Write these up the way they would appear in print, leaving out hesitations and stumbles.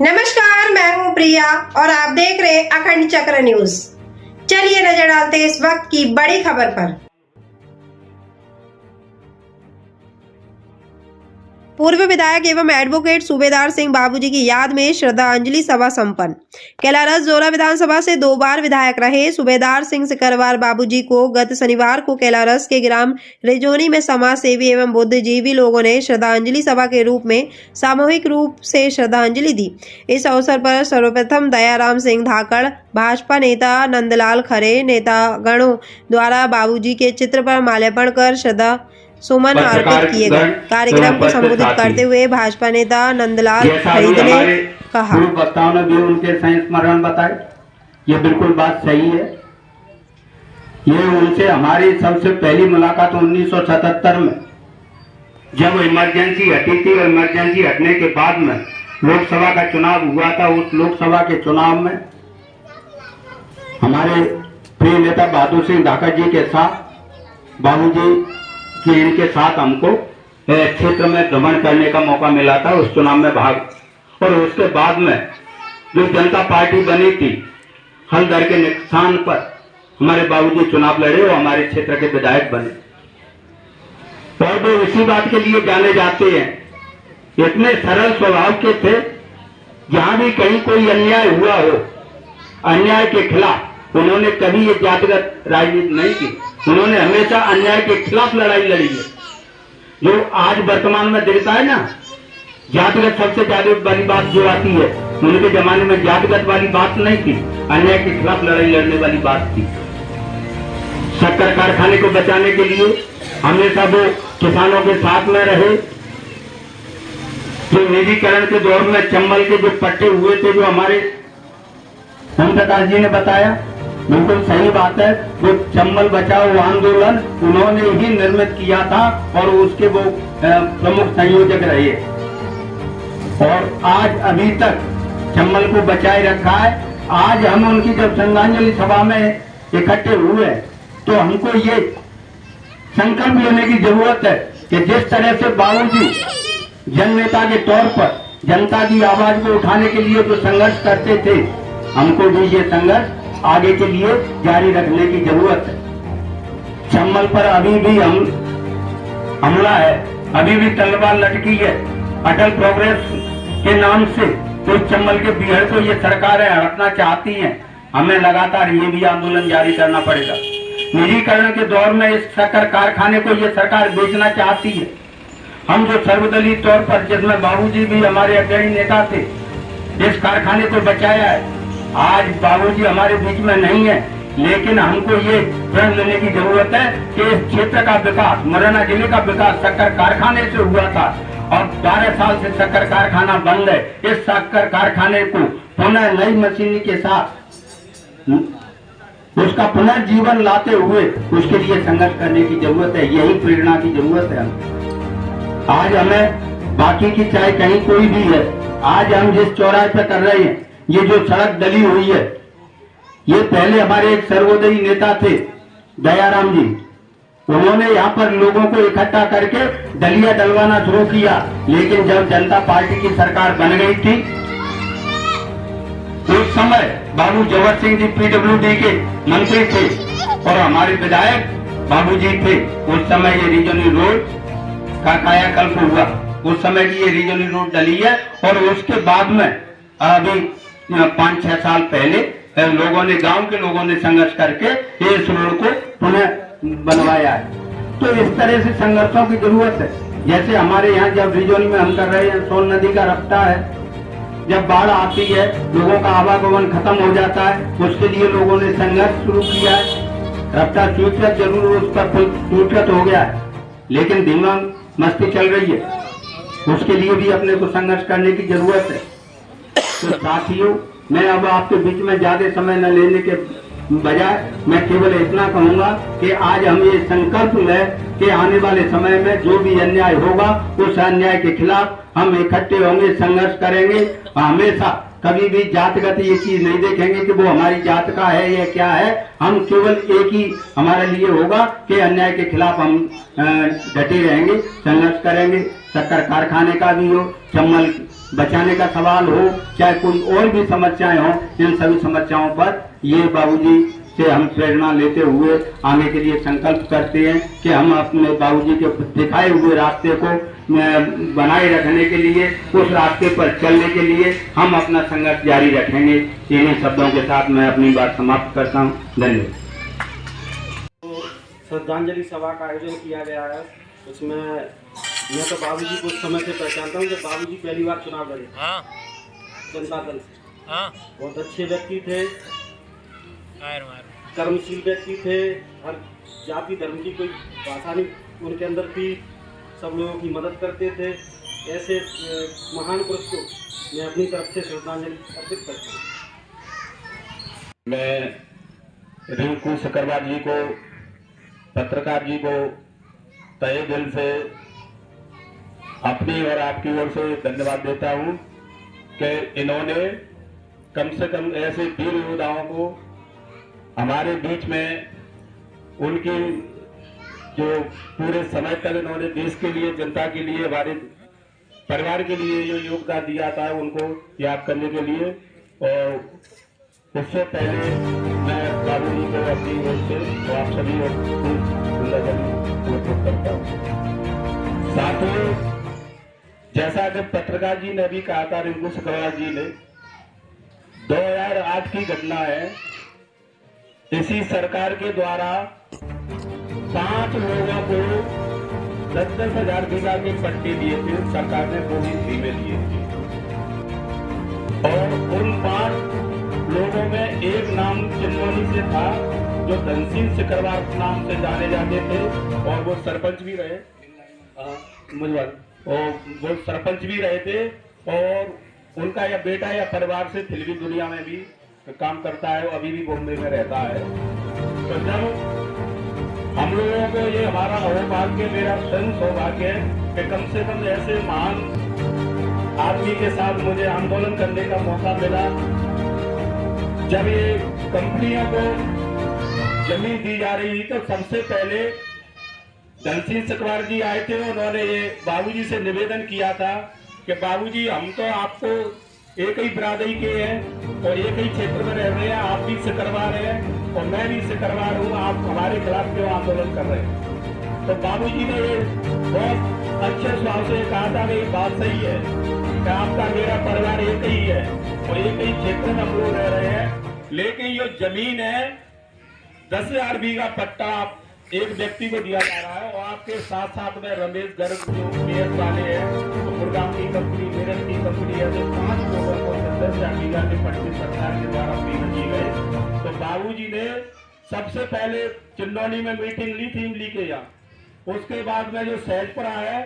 नमस्कार, मैं हूं प्रिया और आप देख रहे अखंड चक्र न्यूज। चलिए नजर डालते हैं इस वक्त की बड़ी खबर पर। पूर्व विधायक एवं एडवोकेट सूबेदार सिंह बाबूजी की याद में श्रद्धांजलि सभा संपन्न। कैलारस जोरा विधानसभा से 2 बार विधायक रहे सूबेदार सिंह सिकरवार बाबूजी को गत शनिवार को कैलारस के ग्राम रेजोनी में समाज सेवी एवं बुद्धिजीवी लोगों ने श्रद्धांजलि सभा के रूप में सामूहिक रूप से श्रद्धांजलि दी। इस अवसर पर सर्वप्रथम दयाराम सिंह धाकड़, भाजपा नेता नंदलाल खरे, नेता गणों द्वारा बाबूजी के चित्र पर माल्यार्पण कर श्रद्धा सुमन अर्पित किए गए। कार्यक्रम को संबोधित करते हुए भाजपा नेता नंदलाल खरे ने कहा, वक्ताओं ने भी उनके संस्मरण बताए। ये बिल्कुल बात सही है। ये उनसे हमारी सबसे पहली मुलाकात 1977 में जब इमरजेंसी हटी थी और इमरजेंसी हटने के बाद में लोकसभा का चुनाव हुआ था। उस लोकसभा के चुनाव में हमारे प्रिय नेता बहादुर सिंह धाकड़ जी के साथ बाबूजी कि इनके साथ हमको क्षेत्र में भ्रमण करने का मौका मिला था, उस चुनाव में भाग। और उसके बाद में जो जनता पार्टी बनी थी, हलदर के निशान पर हमारे बाबूजी चुनाव लड़े और हमारे क्षेत्र के विधायक बने। और वो इसी बात के लिए जाने जाते हैं, इतने सरल स्वभाव के थे। जहां भी कहीं कोई अन्याय हुआ हो, अन्याय के खिलाफ उन्होंने कभी ये जातिगत राजनीति नहीं की। उन्होंने हमेशा अन्याय के खिलाफ लड़ाई लड़ी है। जो आज वर्तमान में दिखता है ना, जातिगत सबसे ज्यादा बड़ी बात जो आती है, उनके जमाने में जातिगत वाली बात नहीं थी, अन्याय के खिलाफ लड़ाई लड़ने वाली बात थी। शक्कर कारखाने को बचाने के लिए हमेशा वो किसानों के साथ में रहे। जो निजीकरण के दौर में चंबल के जो पट्टे हुए थे, जो हमारे ओम प्रकाश जी ने बताया, बिल्कुल सही बात है। वो चंबल बचाओ आंदोलन उन्होंने ही निर्मित किया था और उसके वो प्रमुख संयोजक रहे। और आज अभी तक चंबल को बचाए रखा है। आज हम उनकी जब श्रद्धांजलि सभा में इकट्ठे हुए तो हमको ये संकल्प लेने की जरूरत है कि जिस तरह से बाबूजी जननेता के तौर पर जनता की आवाज को उठाने के लिए जो संघर्ष करते थे, हमको भी ये संघर्ष आगे के लिए जारी रखने की जरूरत है। चंबल पर अभी भी हमला है, अभी भी तलवार लटकी है। अटल प्रोग्रेस के नाम से तो चंबल के बिहड़ को ये सरकारें हड़पना चाहती हैं। हमें लगातार ये भी आंदोलन जारी करना पड़ेगा। निजीकरण के दौर में इस शक्कर कारखाने को ये सरकार बेचना चाहती है। हम जो सर्वदलीय तौर पर, जिसमें बाबूजी भी हमारे अग्रणी नेता थे, इस कारखाने को बचाया है। आज बाबूजी हमारे बीच में नहीं है, लेकिन हमको ये प्रण लेने की जरूरत है कि इस क्षेत्र का विकास, मुरैना जिले का विकास शक्कर कारखाने से हुआ था और 12 साल से शक्कर कारखाना बंद है। इस शक्कर कारखाने को पुनः नई मशीनरी के साथ उसका पुनर्जीवन लाते हुए उसके लिए संघर्ष करने की जरूरत है। यही प्रेरणा की जरूरत है। आज हमें बाकी की चाहे कहीं कोई भी है, आज हम जिस चौराहे पे कर रहे हैं, ये जो सड़क डली हुई है, ये पहले हमारे एक सर्वोदयी नेता थे दयाराम जी। उन्होंने यहाँ पर लोगों को इकट्ठा करके डलिया डलवाना शुरू किया। लेकिन जब जनता पार्टी की सरकार बन गई थी, उस समय बाबू जवर सिंह जी पीडब्ल्यूडी के मंत्री थे और हमारे विधायक बाबूजी थे। उस समय ये रीजनल रोड का कायाकल्प हुआ। उस समय की ये रीजनल रोड डली है और उसके बाद में अभी 5-6 साल पहले लोगों ने, गांव के लोगों ने संघर्ष करके इस रोड को पुनः बनवाया है। तो इस तरह से संघर्षों की जरूरत है। जैसे हमारे यहाँ जब रिजोनी में हम कर रहे हैं, सोन नदी का रफ्ता है, जब बाढ़ आती है लोगों का आवागमन खत्म हो जाता है, उसके लिए लोगों ने संघर्ष शुरू किया है। रफ्ता स्वीकृत जरूर, उस पर स्वीकृत हो गया है, लेकिन धीमा मस्ती चल रही है। उसके लिए भी अपने को संघर्ष करने की जरूरत है। तो साथियों, मैं अब आपके बीच में ज्यादा समय न लेने के बजाय मैं केवल इतना कहूंगा कि आज हम ये संकल्प लें कि आने वाले समय में जो भी अन्याय होगा, उस अन्याय के खिलाफ हम इकट्ठे होंगे, संघर्ष करेंगे। हमेशा कभी भी जातगत ये चीज नहीं देखेंगे कि वो हमारी जात का है या क्या है। हम केवल एक ही हमारे लिए होगा कि अन्याय के खिलाफ हम डटे रहेंगे, संघर्ष करेंगे। शक्कर कारखाने का भी हो, चंबल बचाने का सवाल हो, चाहे कोई और भी समस्याएं हो, इन सभी समस्याओं पर ये बाबूजी से हम प्रेरणा लेते हुए आगे के लिए संकल्प करते हैं कि हम अपने बाबूजी के दिखाए हुए रास्ते को बनाए रखने के लिए, उस रास्ते पर चलने के लिए हम अपना संघर्ष जारी रखेंगे। इन्हीं शब्दों के साथ मैं अपनी बात समाप्त करता हूँ। धन्यवाद। श्रद्धांजलि सभा का आयोजन किया गया है। उसमें मैं तो बाबूजी को उस समय से पहचानता हूँ जब बाबूजी पहली बार चुनाव लड़े जनता दल से। बहुत अच्छे व्यक्ति थे, कर्मशील व्यक्ति थे, हर जाति धर्म की कोई भाषा नहीं उनके अंदर थी, सब लोगों की मदद करते थे। ऐसे महान पुरुष को मैं अपनी तरफ से श्रद्धांजलि अर्पित करता हूँ। मैं रिंकू सिकरवार जी को, पत्रकार जी को तहे दिल से अपनी और आपकी ओर से धन्यवाद देता हूं कि इन्होंने कम से कम ऐसे वीर योद्धाओं को हमारे बीच में, उनकी जो पूरे समय तक इन्होंने देश के लिए, जनता के लिए, हमारे परिवार के लिए जो योगदान दिया था उनको याद करने के लिए। और उससे पहले मैं बाबूजी को अपनी ओर से तो आप सभी करता हूँ। साथियों, जैसा कि पत्रकार जी ने भी कहा था, रिंकू सिकरवार जी ने, 2008 की घटना है। इसी सरकार के द्वारा 5 लोगों को 10-10 हजार बीघा के पट्टे दिए थे, सरकार ने 2 ही फ्री में दिए थे। और उन 5 लोगों में एक नाम चिन्नौनी से था जो धनसिंह सिकरवार नाम से जाने जाते थे, और वो सरपंच भी रहे, और वो सरपंच भी रहे थे। और उनका या बेटा या परिवार से फिल्मी दुनिया में भी काम करता है, अभी भी बॉम्बे में रहता है। तो जब हम लोगों को ये हमारा सौभाग्य, मेरा स्वयं सौभाग्य है कि कम से कम ऐसे महान आदमी के साथ मुझे आंदोलन करने का मौका मिला। जब ये कंपनियों को जमीन दी जा रही तो सबसे पहले धनसिंह सिकरवार जी आए थे। उन्होंने ये बाबूजी से निवेदन किया था कि बाबूजी, हम तो आपको एक ही बिरादरी के हैं और एक ही क्षेत्र में रह रहे हैं, आप भी सिकरवार हैं और मैं भी सिकरवार हूँ, आप हमारे खिलाफ क्यों आंदोलन कर रहे हैं? तो बाबूजी ने ये बहुत अच्छे स्वभाव से कहा था कि ये बात सही है कि आपका मेरा परिवार एक ही है और एक ही क्षेत्र में हम लोग रह रहे हैं, लेकिन ये जमीन है 10,000 बीघा पट्टा एक व्यक्ति को दिया जा रहा है। और आपके साथ साथ में रमेश गर्ग जो PS वाले हैं, तो गुड़गांव की कंपनी, मेरठ की कंपनी है, जो 5 लोगों को 10,000 बीघा के पट्टे सरकार के द्वारा फ्री किए गए। तो बाबूजी ने सबसे पहले चिन्नौनी में मीटिंग ली थी इमली के यहाँ। उसके बाद में जो सैलपुरा है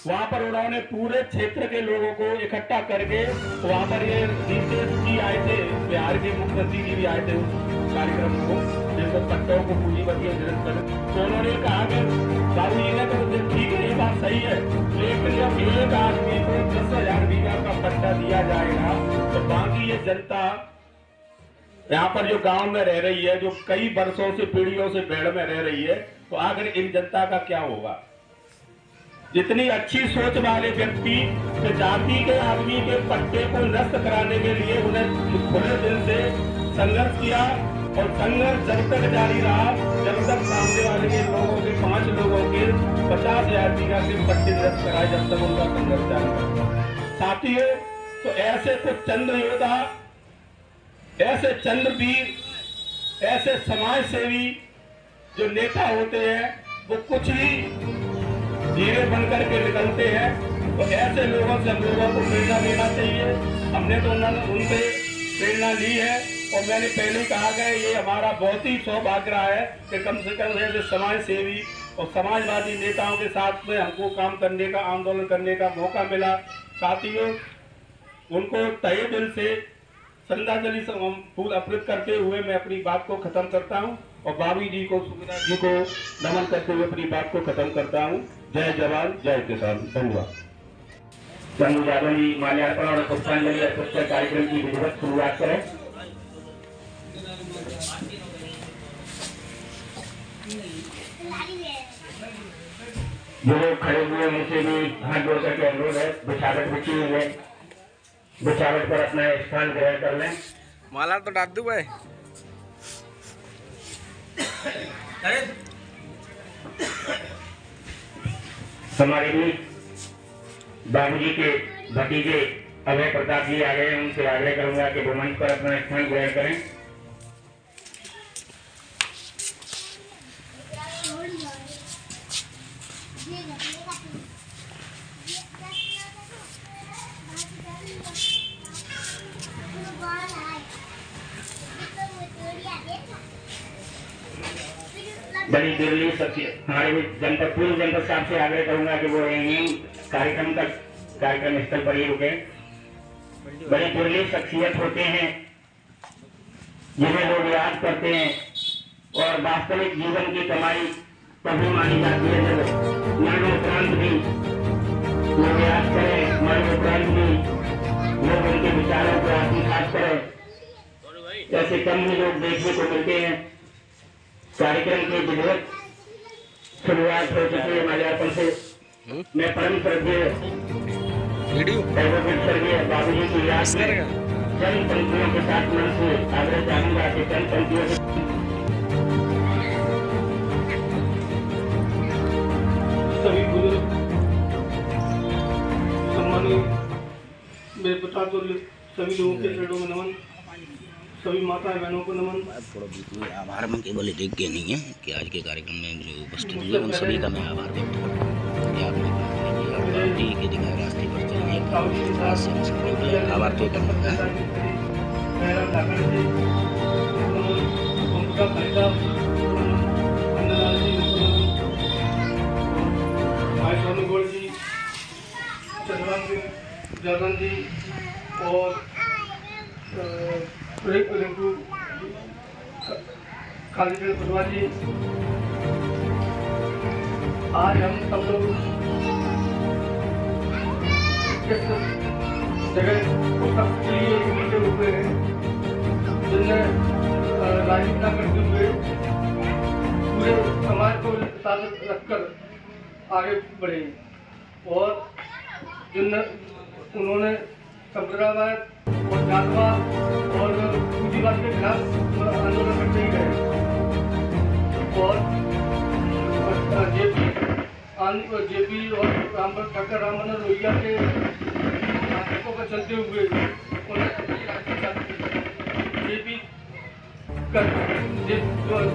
वहां पर उन्होंने पूरे क्षेत्र के लोगों को इकट्ठा करके, वहां पर ये DCS जी आए थे, बिहार के मुख्यमंत्री जी भी आए थे उस कार्यक्रम को, जिसको पट्टों को पूंजीपति तो उन्होंने कहा कि बाबूजी ने तो ठीक है, ये बात सही है, लेकिन जब एक आदमी को 10,000 बीघा का पट्टा दिया जाएगा तो बाकी ये जनता यहाँ पर जो गांव में रह रही है, जो कई वर्षों से, पीढ़ियों से भेड़ में रह रही है, तो आखिर इन जनता का क्या होगा? जितनी अच्छी सोच वाले व्यक्ति जाति के आदमी के पट्टे को नष्ट कराने के लिए उन्हें खुले दिल से संघर्ष किया, और संघर्ष जब तक जारी रहा जब तक सामने वाले के लोगों के 5 लोगों के 50,000 बीघा के पट्टे नष्ट कराए, जब तक उनका संघर्ष जारी रहा। साथियों, तो ऐसे कुछ चंद्र योद्धा, ऐसे चंद्रवीर, ऐसे समाज सेवी जो नेता होते हैं, वो कुछ ही हीरे बनकर के निकलते हैं। तो ऐसे लोगों से हम लोगों को प्रेरणा लेना चाहिए। हमने तो उनसे प्रेरणा ली है, और मैंने पहले ही कहा गया, ये हमारा बहुत ही सौभाग्य रहा है कि कम से कम ऐसे समाज सेवी और समाजवादी नेताओं के साथ में हमको काम करने का, आंदोलन करने का मौका मिला। साथियों, उनको तहे दिल से श्रद्धांजलि फूल अर्पित करते हुए मैं अपनी बात को खत्म करता हूं, और बाबू जी को, सुबेदार जी को नमन करते हुए अपनी बात को खत्म करता हूं। जय जवान, जय किसान। धन्यवाद। माल्यार्पण और पुष्पांजलि अर्पित कार्यक्रम की विधिवत शुरुआत करें। जो लोग खड़े हुए उनसे भी हाथ जोड़ करके अनुरोध है, बिछावट बिछी हुई है। बिछावट पर अपना स्थान ग्रहण कर लें। माला तो डाल दूँ भाई। हमारे भी बाबूजी के भतीजे अभय प्रताप जी आ गए हैं, उनसे आग्रह करूंगा कि वो मंच पर अपना स्थान ग्रहण करें। बड़ी दिल्ली हमारे जनपद पूर्व जनपद साहब से आग्रह करूंगा कि वो यहीं कार्यक्रम स्थल पर ही रुके। बड़ी दिल्ली शख्सियत होते हैं जिन्हें लोग याद करते हैं और वास्तविक जीवन की कमाई तभी मानी जाती है जब मरणोपरांत भी लोग याद करें, मरणोपरांत भी लोग उनके विचारों को आत्मसात करें। ऐसे कम ही लोग देखने को मिलते हैं। कार्यक्रम की विधिवत शुरुआत हो चुकी है। माल्यार्पण से मैं परम श्रद्धेय एडवोकेट स्वर्गीय बाबूजी की याद में चंद पंक्तियों के साथ मन से आग्रह चाहूंगा कि चंद पंक्तियों से सभी बुजुर्ग सम्मानीय मेरे पिता तो सभी लोगों के चरणों में नमन, सभी माता बहनों को नमन। थोड़ा बिल्कुल आभार मैं केवल देख के नहीं है कि आज के कार्यक्रम में जो उपस्थित हुए उन सभी का मैं आभार व्यक्त करता हूँ कि आपने के दिखाए रास्ते पर चलने का से हम सभी का आभार तो करना है। जी, चंद्रकांत सिंह जगन जी और रिंकू खालिद पटवा जी, आज हम सब लोग इस जगह के लिए इकट्ठे हुए हैं जिनने राजनीति करते हुए पूरे समाज को साथ रखकर आगे बढ़े और उन्होंने संप्रदायवाद और जातवाद और पूंजीवाद के खिलाफ आंदोलन करते ही रहे और जेपी और डॉक्टर राम मनोहर लोहिया के आदर्शों पर चलते हुए जेपी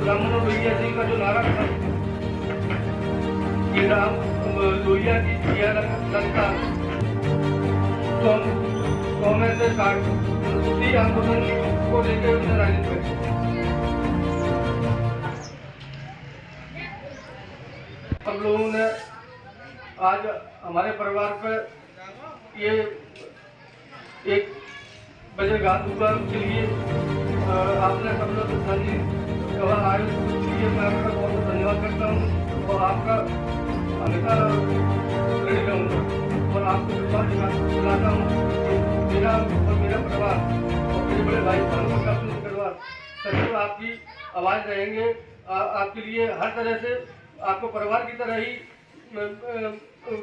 राम मनोहर लोहिया जी का जो नारा था कि राम लोहिया की दिया लगता तो हमें से उसी आंदोलन को लेकर उन्हें राजनीति करें। हम लोगों ने आज हमारे परिवार पर ये एक वजहघात हुआ, उसके लिए आपने सब लोग श्रद्धांजलि आयोजित के लिए मैं आपका बहुत बहुत धन्यवाद करता हूँ और आपका हमेशा ऋणी रहूँगा और आपको विश्वास दिलाता हूँ कि मेरा और मेरा परिवार और मेरे बड़े भाई बहनों का परिवार सदैव आपकी आवाज़ रहेंगे, आपके लिए हर तरह से आपको परिवार की तरह ही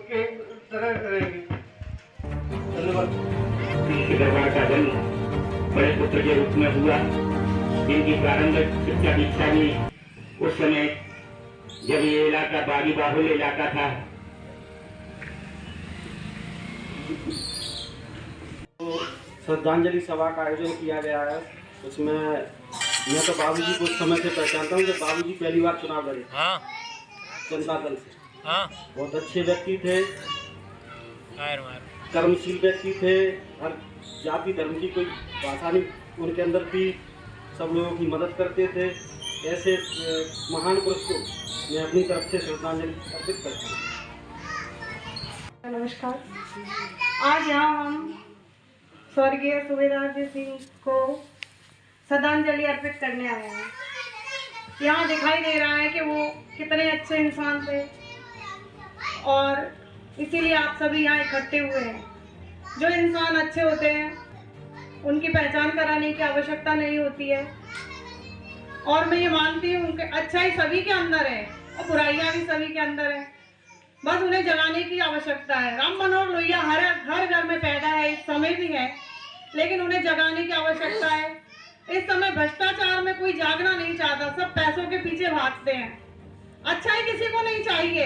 के तरह रहेंगे। धन्यवाद। दरबार का जन्म बड़े पुत्र के रूप में हुआ। इनकी प्रारंभिक शिक्षा दीक्षा भी उस समय जब ये इलाका बागी बाहुल्य इलाका था। तो श्रद्धांजलि सभा का आयोजन किया गया है, उसमें मैं तो बाबूजी को उस समय से पहचानता हूँ जब बाबूजी पहली बार चुनाव लड़े जनता दल से। बहुत अच्छे व्यक्ति थे, कर्मशील व्यक्ति थे, हर जाति धर्म की कोई भाषा नहीं उनके अंदर थी, सब लोगों की मदद करते थे। ऐसे महान पुरुष को मैं अपनी तरफ से श्रद्धांजलि अर्पित करता हूँ। नमस्कार। आज यहाँ हम स्वर्गीय सूबेदार जी सिंह को श्रद्धांजलि अर्पित करने आए हैं। यहाँ दिखाई दे रहा है कि वो कितने अच्छे इंसान थे और इसीलिए आप सभी यहाँ इकट्ठे हुए हैं। जो इंसान अच्छे होते हैं उनकी पहचान कराने की आवश्यकता नहीं होती है और मैं ये मानती हूँ कि अच्छाई सभी के अंदर है और बुराइयाँ भी सभी के अंदर है, बस उन्हें जगाने की आवश्यकता है। राम मनोहर लोहिया हर घर में पैदा है, इस समय भी है लेकिन उन्हें जगाने की आवश्यकता है। इस समय भ्रष्टाचार में कोई जागना नहीं चाहता, सब पैसों के पीछे भागते हैं। अच्छाई किसी को नहीं चाहिए,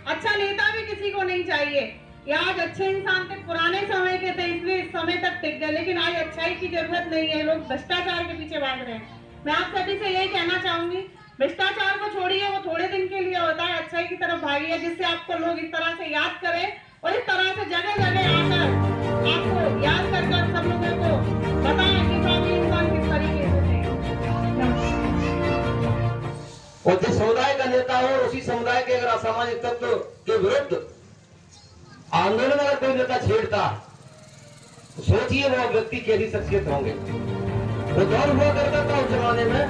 अच्छा नेता भी किसी को नहीं चाहिए। ये आज अच्छे इंसान थे, पुराने समय के थे, इसलिए इस समय तक टिक गए, लेकिन आज अच्छाई की जरूरत नहीं है, लोग भ्रष्टाचार के पीछे भाग रहे हैं। मैं आप सभी से यही कहना चाहूंगी, भ्रष्टाचार को छोड़िए, वो थोड़े दिन के लिए होता है, अच्छाई की तरफ भागिए, जिससे आपको लोग इस तरह से याद करें और इस तरह से जगह जगह आकर आपको याद कर सब लोगों को बताएं कि स्वामी इंसान किस तरीके से थे। और जिस समुदाय का नेता हो उसी समुदाय के अगर असामाजिक तत्व के विरुद्ध आंदोलन अगर कोई नेता छेड़ता, तो सोचिए वो व्यक्ति कैसी शख्सियत होंगे। वो दौर हुआ करता था उस जमाने में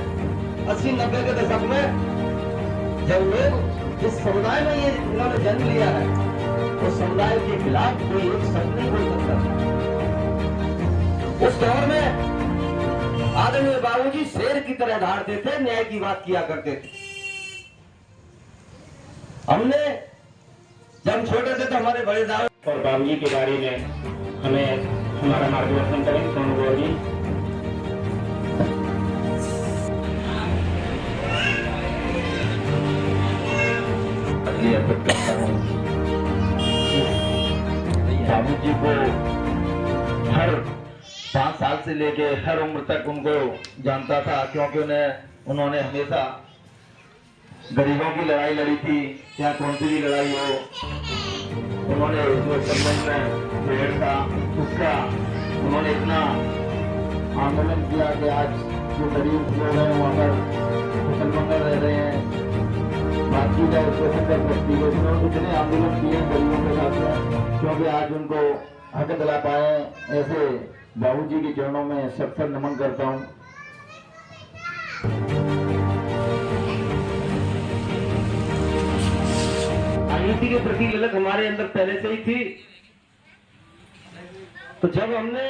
80-90 के दशक में, जब लोग जिस समुदाय में ये इन्होंने जन्म लिया है उस समुदाय के खिलाफ कोई एक शब्द नहीं बोल सकता था। उस दौर में आदरणीय बाबूजी शेर की तरह दहाड़ते थे, न्याय की बात किया करते थे। हमने जब छोटे थे तो हमारे बड़े दादा और बाबूजी के बारे में हमें हमारा मार्गदर्शन करें सोनू गौर जी। बाबूजी को हर 5 साल से लेके हर उम्र तक उनको जानता था, क्योंकि उन्होंने हमेशा गरीबों की लड़ाई लड़ी थी, या कौन सी भी लड़ाई हो। उन्होंने जो संबंध में भेड़ था उसका उन्होंने इतना आंदोलन किया कि आज जो गरीब लोग हैं वहाँ पर मुसलमान रह रहे हैं। बात की जाए उसके संदर्भ में उन्होंने इतने आंदोलन किए गरीबों के साथ, क्योंकि आज उनको हक दिला पाए। ऐसे बाबूजी के चरणों में सत्सर नमन करता हूँ। राजनीति के प्रति ललक हमारे अंदर पहले से ही थी। तो जब हमने